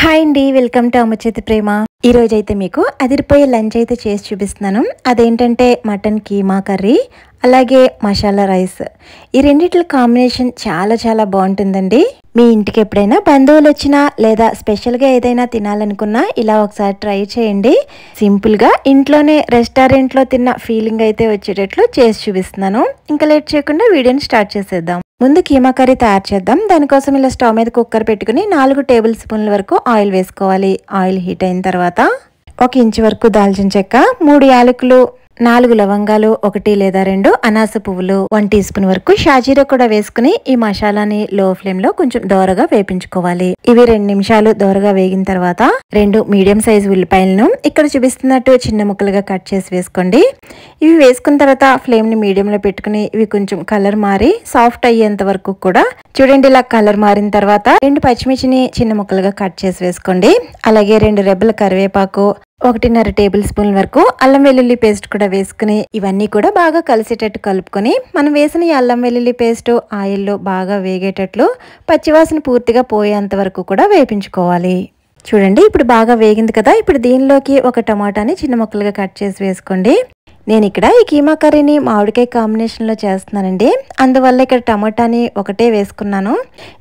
Hi అండి, welcome to అమ్మ చేతి ప్రేమ. ఈ రోజు అయితే మీకు అదిరిపోయే లంచ్ అయితే చేసి చూపిస్తున్నాను. అదేంటంటే మటన్ కీమా కర్రీ, అలాగే మసాలా రైస్. ఈ రెండిట్ల కాంబినేషన్ చాలా చాలా బాగుంటుందండి. మీ ఇంటికి ఎప్పుడైనా బంధువులు వచ్చినా లేదా స్పెషల్గా ఏదైనా తినాలనుకున్నా ఇలా ఒకసారి ట్రై చేయండి. సింపుల్గా ఇంట్లోనే రెస్టారెంట్లో తిన్న ఫీలింగ్ అయితే వచ్చేటట్లు చేసి చూపిస్తున్నాను. ఇంకా లేట్ చేయకుండా వీడియోని స్టార్ట్ చేసేద్దాం. ముందు కీమా కర్రీ తయారు చేద్దాం. దానికోసం ఇలా స్టవ్ మీద కుక్కర్ పెట్టుకుని 4 టేబుల్ స్పూన్ల వరకు ఆయిల్ వేసుకోవాలి. ఆయిల్ హీట్ అయిన తర్వాత 1 ఇంచు వరకు దాల్చిన చెక్క, 3 యాలకులు, 4 లవంగాలు, 1 లేదా 2 అనాస పువ్వులు, 1 టీ స్పూన్ వరకు షాజీరా కూడా వేసుకుని ఈ మసాలాని లో ఫ్లేమ్ లో కొంచెం దోరగా వేపించుకోవాలి. ఇవి 2 నిమిషాలు దోరగా వేగిన తర్వాత 2 మీడియం సైజ్ ఉల్లిపాయలను ఇక్కడ చూపిస్తున్నట్టు చిన్న ముక్కలుగా కట్ చేసి వేసుకోండి. ఇవి వేసుకున్న తర్వాత ఫ్లేమ్ ని మీడియం లో పెట్టుకుని ఇవి కొంచెం కలర్ మారి సాఫ్ట్ అయ్యేంత వరకు కూడా చూడండి. ఇలా కలర్ మారిన తర్వాత 2 పచ్చిమిర్చిని చిన్న ముక్కలుగా కట్ చేసి వేసుకోండి. అలాగే 2 రెబ్బల కరివేపాకు, 1.5 టేబుల్ స్పూన్ వరకు అల్లం వెల్లుల్లి పేస్ట్ కూడా వేసుకుని ఇవన్నీ కూడా బాగా కలిసేటట్టు కలుపుకొని మనం వేసిన ఈ అల్లం వెల్లుల్లి పేస్ట్ ఆయిల్లో బాగా వేగేటట్లు పచ్చివాసన పూర్తిగా పోయేంత వరకు కూడా వేపించుకోవాలి. చూడండి, ఇప్పుడు బాగా వేగింది కదా. ఇప్పుడు దీనిలోకి 1 టమాటాని చిన్న ముక్కలుగా కట్ చేసి వేసుకోండి. నేను ఇక్కడ ఈ కీమా కర్రీని మామిడికాయ కాంబినేషన్లో చేస్తున్నానండి. అందువల్ల ఇక్కడ టమాటాని ఒకటే వేసుకున్నాను.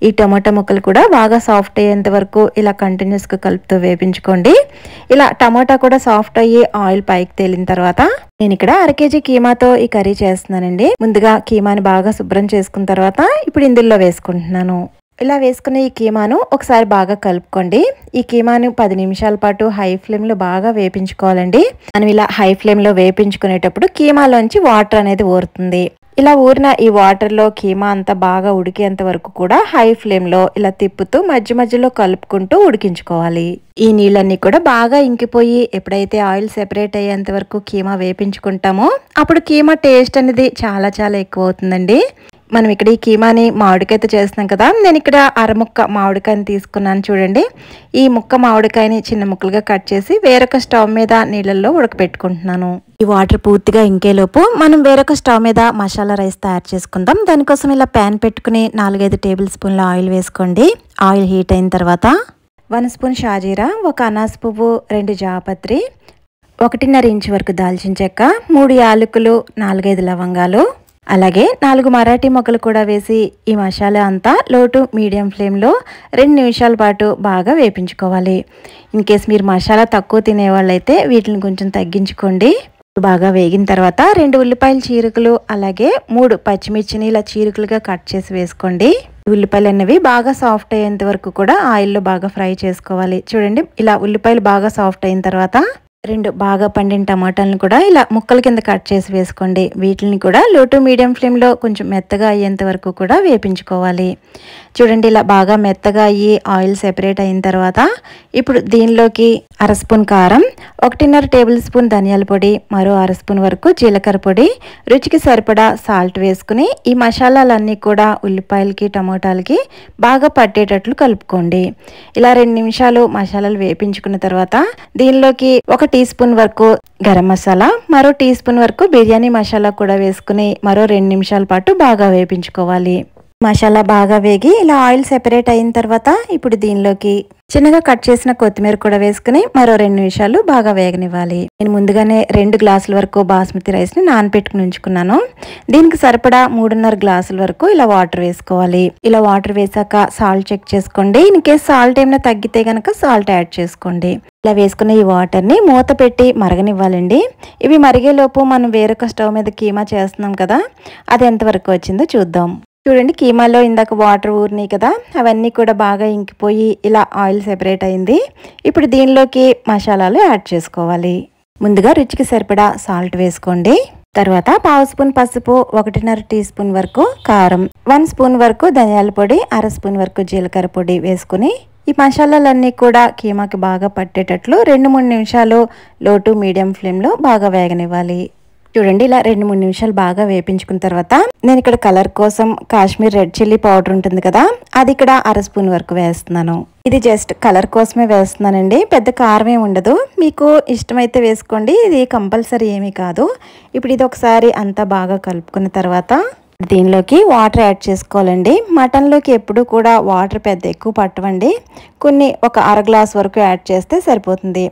ఈ టమాటా ముక్కలు కూడా బాగా సాఫ్ట్ అయ్యేంత వరకు ఇలా కంటిన్యూస్గా కలుపుతూ వేపించుకోండి. ఇలా టమాటా కూడా సాఫ్ట్ అయ్యి ఆయిల్ పైకి తేలిన తర్వాత నేను ఇక్కడ 1/2 కేజీ కీమాతో ఈ కర్రీ చేస్తున్నానండి. ముందుగా కీమాని బాగా శుభ్రం చేసుకున్న తర్వాత ఇప్పుడు ఇందులో వేసుకుంటున్నాను. ఇలా వేసుకున్న ఈ కీమాను ఒకసారి బాగా కలుపుకోండి. ఈ కీమాను 10 నిమిషాల పాటు హై ఫ్లేమ్లో బాగా వేపించుకోవాలండి. మనం ఇలా హై ఫ్లేమ్లో వేపించుకునేటప్పుడు కీమాలోంచి వాటర్ అనేది ఊరుతుంది. ఇలా ఊరిన ఈ వాటర్లో కీమా అంతా బాగా ఉడికేంత వరకు కూడా హై ఫ్లేమ్లో ఇలా తిప్పుతూ మధ్య మధ్యలో కలుపుకుంటూ ఉడికించుకోవాలి. ఈ నీళ్ళన్నీ కూడా బాగా ఇంకిపోయి ఎప్పుడైతే ఆయిల్ సెపరేట్ అయ్యేంత వరకు కీమా వేపించుకుంటామో అప్పుడు కీమా టేస్ట్ అనేది చాలా చాలా ఎక్కువ అవుతుందండి. మనం ఇక్కడ ఈ కీమాని మామిడికాయతో చేస్తున్నాం కదా. నేను ఇక్కడ 1/2 ముక్క మామిడికాయని తీసుకున్నాను. చూడండి, ఈ ముక్క మామిడికాయని చిన్న ముక్కలుగా కట్ చేసి వేరొక స్టవ్ మీద నీళ్ళల్లో ఉడకపెట్టుకుంటున్నాను. ఈ వాటర్ పూర్తిగా ఇంకేలోపు మనం వేరొక స్టవ్ మీద మసాలా రైస్ తయారు చేసుకుందాం. దానికోసం ఇలా ప్యాన్ పెట్టుకుని 4-5 టేబుల్ స్పూన్ల ఆయిల్ వేసుకోండి. ఆయిల్ హీట్ అయిన తర్వాత 1 స్పూన్ షాజీరా, 1 అనాస పువ్వు, 2 జాపత్రి, 1.5 ఇంచు వరకు దాల్చిన చెక్క, 3 యాలకులు, 4-5 లవంగాలు, అలాగే 4 మరాఠీ మొగ్గలు కూడా వేసి ఈ మసాలా అంతా లో టు మీడియం ఫ్లేమ్లో 2 నిమిషాల పాటు బాగా వేపించుకోవాలి. ఇన్ కేస్ మీరు మసాలా తక్కువ తినేవాళ్ళైతే వీటిని కొంచెం తగ్గించుకోండి. బాగా వేగిన తర్వాత 2 ఉల్లిపాయల చీరుకలు, అలాగే 3 పచ్చిమిర్చిని ఇలా చీరుకలుగా కట్ చేసి వేసుకోండి. ఉల్లిపాయలు అనేవి బాగా సాఫ్ట్ అయ్యేంత వరకు కూడా ఆయిల్లో బాగా ఫ్రై చేసుకోవాలి. చూడండి, ఇలా ఉల్లిపాయలు బాగా సాఫ్ట్ అయిన తర్వాత 2 బాగా పండిన టమాటాలను కూడా ఇలా ముక్కల కింద కట్ చేసి వేసుకోండి. వీటిని కూడా లో టు మీడియం ఫ్లేమ్లో కొంచెం మెత్తగా అయ్యేంత వరకు కూడా వేపించుకోవాలి. చూడండి, ఇలా బాగా మెత్తగా అయ్యి ఆయిల్ సెపరేట్ అయిన తర్వాత ఇప్పుడు దీనిలోకి 1/2 స్పూన్ కారం, 1.5 టేబుల్ స్పూన్ ధనియాల పొడి, మరో 1/2 స్పూన్ వరకు జీలకర్ర పొడి, రుచికి సరిపడా సాల్ట్ వేసుకుని ఈ మసాలాలన్నీ కూడా ఉల్లిపాయలకి టమోటాలకి బాగా పట్టేటట్లు కలుపుకోండి. ఇలా 2 నిమిషాలు మసాలాలు వేపించుకున్న తర్వాత దీనిలోకి 1 టీ స్పూన్ వరకు గరం మసాలా, మరో టీ స్పూన్ వరకు బిర్యానీ మసాలా కూడా వేసుకుని మరో 2 నిమిషాల పాటు బాగా వేపించుకోవాలి. మసాలా బాగా వేగి ఇలా ఆయిల్ సెపరేట్ అయిన తర్వాత ఇప్పుడు దీనిలోకి చిన్నగా కట్ చేసిన కొత్తిమీర కూడా వేసుకుని మరో 2 నిమిషాలు బాగా వేగనివ్వాలి. నేను ముందుగానే 2 గ్లాసుల వరకు బాస్మతి రైస్ని నానబెట్టుకుని ఉంచుకున్నాను. దీనికి సరిపడా 3.5 గ్లాసుల వరకు ఇలా వాటర్ వేసుకోవాలి. ఇలా వాటర్ వేసాక సాల్ట్ చెక్ చేసుకోండి. ఇన్ కేస్ సాల్ట్ ఏమైనా తగ్గితే కనుక సాల్ట్ యాడ్ చేసుకోండి. ఇలా వేసుకున్న ఈ వాటర్ని మూత పెట్టి మరగనివ్వాలండి. ఇవి మరిగేలోపు మనం వేరొక స్టవ్ మీద కీమా చేస్తున్నాం కదా, అది ఎంతవరకు వచ్చిందో చూద్దాం. చూడండి, కీమాలో ఇందాక వాటర్ ఊరినాయి కదా, అవన్నీ కూడా బాగా ఇంకిపోయి ఇలా ఆయిల్ సెపరేట్ అయింది. ఇప్పుడు దీనిలోకి మసాలాలు యాడ్ చేసుకోవాలి. ముందుగా రుచికి సరిపడా సాల్ట్ వేసుకోండి. తర్వాత 1/2 స్పూన్ పసుపు, 1.5 టీ స్పూన్ వరకు కారం, 1 స్పూన్ వరకు ధనియాల పొడి, 1/2 స్పూన్ వరకు జీలకర్ర పొడి వేసుకుని ఈ మసాలాలన్నీ కూడా కీమాకి బాగా పట్టేటట్లు 2-3 నిమిషాలు లో టు మీడియం ఫ్లేమ్లో బాగా వేగనివ్వాలి. చూడండి, ఇలా 2-3 నిమిషాలు బాగా వేపించుకున్న తర్వాత నేను ఇక్కడ కలర్ కోసం కాశ్మీర్ రెడ్ చిల్లీ పౌడర్ ఉంటుంది కదా, అది ఇక్కడ 1/2 స్పూన్ వరకు వేస్తున్నాను. ఇది జస్ట్ కలర్ కోసమే వేస్తున్నానండి, పెద్ద కారమే ఉండదు. మీకు ఇష్టమైతే వేసుకోండి, ఇది కంపల్సరీ ఏమీ కాదు. ఇప్పుడు ఇది ఒకసారి అంతా బాగా కలుపుకున్న తర్వాత దీనిలోకి వాటర్ యాడ్ చేసుకోవాలండి. మటన్లోకి ఎప్పుడు కూడా వాటర్ పెద్ద ఎక్కువ పట్టవండి. కొన్ని ఒక అర గ్లాస్ వరకు యాడ్ చేస్తే సరిపోతుంది.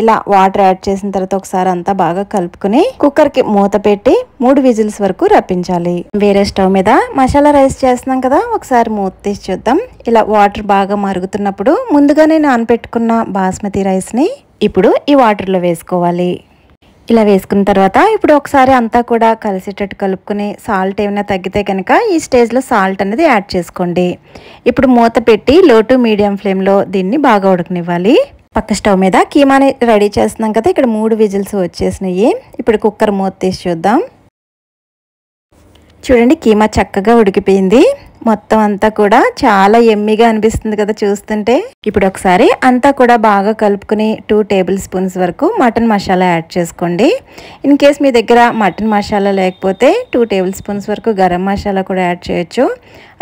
ఇలా వాటర్ యాడ్ చేసిన తర్వాత ఒకసారి అంతా బాగా కలుపుకొని కుక్కర్కి మూత పెట్టి 3 విజిల్స్ వరకు రప్పించాలి. వేరే స్టవ్ మీద మసాలా రైస్ చేస్తున్నాం కదా, ఒకసారి మూత తీసి చూద్దాం. ఇలా వాటర్ బాగా మరుగుతున్నప్పుడు ముందుగానే నానబెట్టుకున్న బాస్మతి రైస్ని ఇప్పుడు ఈ వాటర్లో వేసుకోవాలి. ఇలా వేసుకున్న తర్వాత ఇప్పుడు ఒకసారి అంతా కూడా కలిసేటట్టు కలుపుకొని సాల్ట్ ఏమైనా తగ్గితే కనుక ఈ స్టేజ్లో సాల్ట్ అనేది యాడ్ చేసుకోండి. ఇప్పుడు మూత పెట్టి లో టు మీడియం ఫ్లేమ్లో దీన్ని బాగా ఉడకనివ్వాలి. పక్క స్టవ్ మీద కీమాని రెడీ చేస్తున్నాం కదా, ఇక్కడ 3 విజిల్స్ వచ్చేసినాయి. ఇప్పుడు కుక్కర్ మూత తీసి చూద్దాం. చూడండి, కీమా చక్కగా ఉడికిపోయింది. మొత్తం అంతా కూడా చాలా ఎమ్మిగా అనిపిస్తుంది కదా చూస్తుంటే. ఇప్పుడు ఒకసారి అంతా కూడా బాగా కలుపుకుని 2 టేబుల్ స్పూన్స్ వరకు మటన్ మసాలా యాడ్ చేసుకోండి. ఇన్ కేస్ మీ దగ్గర మటన్ మసాలా లేకపోతే 2 టేబుల్ స్పూన్స్ వరకు గరం మసాలా కూడా యాడ్ చేయొచ్చు.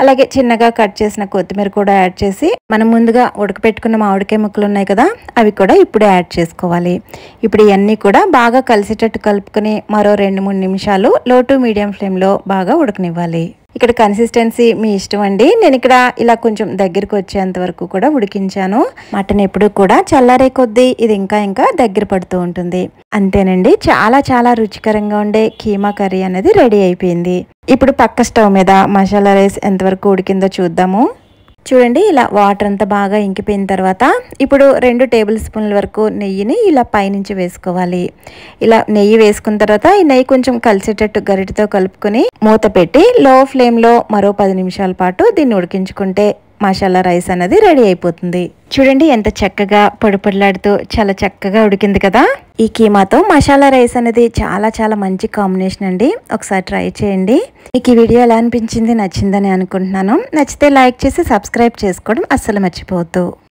అలాగే చిన్నగా కట్ చేసిన కొత్తిమీర కూడా యాడ్ చేసి మనం ముందుగా ఉడకపెట్టుకున్న మామిడికాయ ముక్కలు ఉన్నాయి కదా, అవి కూడా ఇప్పుడు యాడ్ చేసుకోవాలి. ఇప్పుడు ఇవన్నీ కూడా బాగా కలిసేటట్టు కలుపుకొని మరో 2-3 నిమిషాలు లో టు మీడియం ఫ్లేమ్లో బాగా ఉడకనివ్వాలి. ఇక్కడ కన్సిస్టెన్సీ మీ ఇష్టం అండి. నేను ఇక్కడ ఇలా కొంచెం దగ్గరికి వచ్చేంత వరకు కూడా ఉడికించాను. మటన్ ఎప్పుడు కూడా చల్లారే కొద్దీ ఇది ఇంకా దగ్గర పడుతూ ఉంటుంది. అంతేనండి, చాలా చాలా రుచికరంగా ఉండే కీమా కర్రీ అనేది రెడీ అయిపోయింది. ఇప్పుడు పక్క స్టవ్ మీద మసాలా రైస్ ఎంతవరకు ఉడికిందో చూద్దాము. చూడండి, ఇలా వాటర్ అంతా బాగా ఇంకిపోయిన తర్వాత ఇప్పుడు 2 టేబుల్ స్పూన్ల వరకు నెయ్యిని ఇలా పైనుంచి వేసుకోవాలి. ఇలా నెయ్యి వేసుకున్న తర్వాత ఈ నెయ్యి కొంచెం కలిసేటట్టు గరిటెతో కలుపుకొని మూత పెట్టి లో ఫ్లేమ్లో మరో 10 నిమిషాల పాటు దీన్ని ఉడికించుకుంటే మసాలా రైస్ అనేది రెడీ అయిపోతుంది. చూడండి, ఎంత చక్కగా పొడిపొడిలాడుతూ చాలా చక్కగా ఉడికింది కదా. ఈ కీమాతో మసాలా రైస్ అనేది చాలా చాలా మంచి కాంబినేషన్ అండి. ఒకసారి ట్రై చేయండి. మీకు ఈ వీడియో ఎలా అనిపించింది, నచ్చిందని అనుకుంటున్నాను. నచ్చితే లైక్ చేసి సబ్స్క్రైబ్ చేసుకోవడం అస్సలు మర్చిపోవద్దు.